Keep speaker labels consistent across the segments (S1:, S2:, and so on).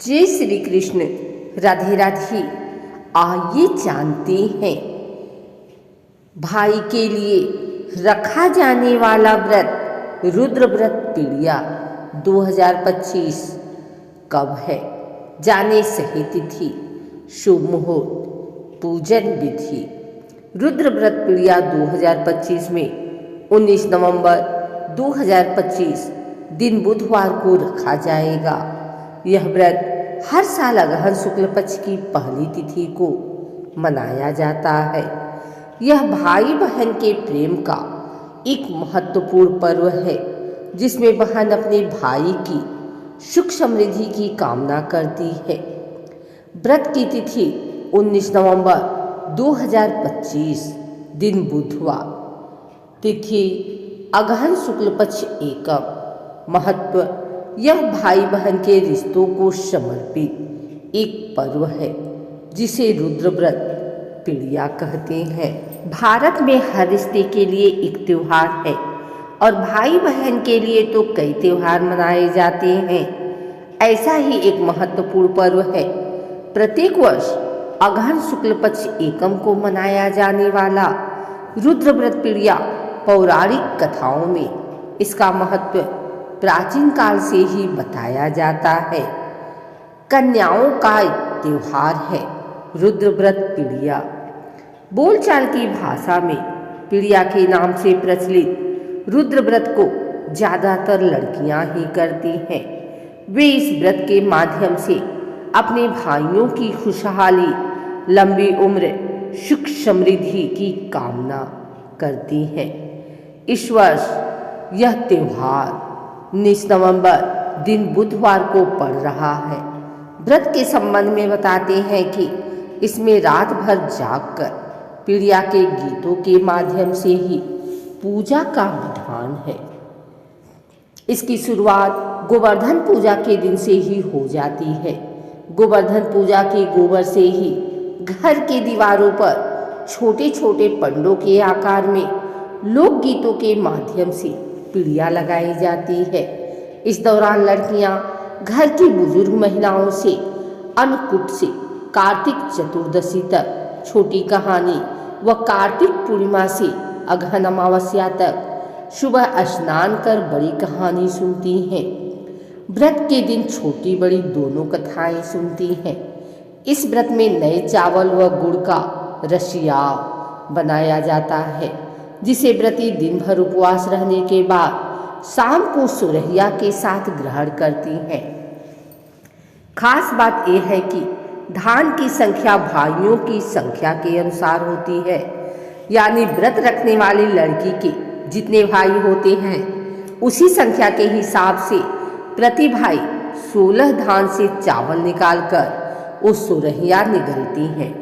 S1: जय श्री कृष्ण। राधे राधे। आइए जानते हैं भाई के लिए रखा जाने वाला व्रत रुद्र व्रत पीड़िया 2025 कब है। जाने सही तिथि, शुभ मुहूर्त, पूजन विधि। रुद्र व्रत पीड़िया 2025 में 19 नवंबर 2025 दिन बुधवार को रखा जाएगा। यह व्रत हर साल अगहन शुक्ल पक्ष की पहली तिथि को मनाया जाता है। यह भाई बहन के प्रेम का एक महत्वपूर्ण पर्व है, जिसमें बहन अपने भाई की सुख समृद्धि की कामना करती है। व्रत की तिथि 19 नवंबर 2025 दिन बुधवार, तिथि अगहन शुक्ल पक्ष एकम। महत्व, यह भाई बहन के रिश्तों को समर्पित एक पर्व है, जिसे रुद्र व्रत पीड़िया कहते हैं। भारत में हर रिश्ते के लिए एक त्योहार है और भाई बहन के लिए तो कई त्योहार मनाए जाते हैं। ऐसा ही एक महत्वपूर्ण पर्व है प्रत्येक वर्ष अगहन शुक्ल पक्ष एकम को मनाया जाने वाला रुद्र व्रत पीड़िया। पौराणिक कथाओं में इसका महत्व प्राचीन काल से ही बताया जाता है। कन्याओं का त्योहार है रुद्र व्रत पीड़िया। बोलचाल की भाषा में पीड़िया के नाम से प्रचलित रुद्र व्रत को ज़्यादातर लड़कियां ही करती हैं। वे इस व्रत के माध्यम से अपने भाइयों की खुशहाली, लंबी उम्र, सुख समृद्धि की कामना करती हैं। इस वर्ष यह त्योहार 19 नवंबर दिन बुधवार को पड़ रहा है। व्रत के संबंध में बताते हैं कि इसमें रात भर जागकर पीड़िया के गीतों के माध्यम से ही पूजा का विधान है। इसकी शुरुआत गोवर्धन पूजा के दिन से ही हो जाती है। गोवर्धन पूजा के गोबर से ही घर के दीवारों पर छोटे छोटे पंडों के आकार में लोकगीतों के माध्यम से पीड़िया लगाई जाती है। इस दौरान लड़कियां घर की बुजुर्ग महिलाओं से अन्नकूट से कार्तिक चतुर्दशी तक छोटी कहानी व कार्तिक पूर्णिमा से अगहन अमावस्या तक सुबह स्नान कर बड़ी कहानी सुनती हैं। व्रत के दिन छोटी बड़ी दोनों कथाएं सुनती हैं। इस व्रत में नए चावल व गुड़ का रसिया बनाया जाता है, जिसे व्रती दिन भर उपवास रहने के बाद शाम को सुरहिया के साथ ग्रहण करती हैं। खास बात यह है कि धान की संख्या भाइयों की संख्या के अनुसार होती है, यानी व्रत रखने वाली लड़की के जितने भाई होते हैं उसी संख्या के हिसाब से प्रति भाई 16 धान से चावल निकालकर वो सुरहिया निगलती हैं।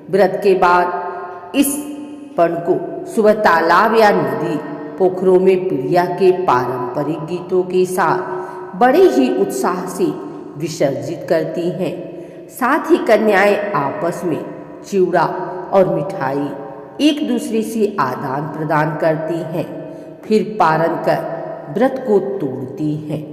S1: व्रत के बाद इस पर्ण को सुबह तालाब या नदी, पोखरों में पीड़िया के पारंपरिक गीतों के साथ बड़े ही उत्साह से विसर्जित करती हैं। साथ ही कन्याएं आपस में चिवड़ा और मिठाई एक दूसरे से आदान प्रदान करती हैं, फिर पारण कर व्रत को तोड़ती हैं।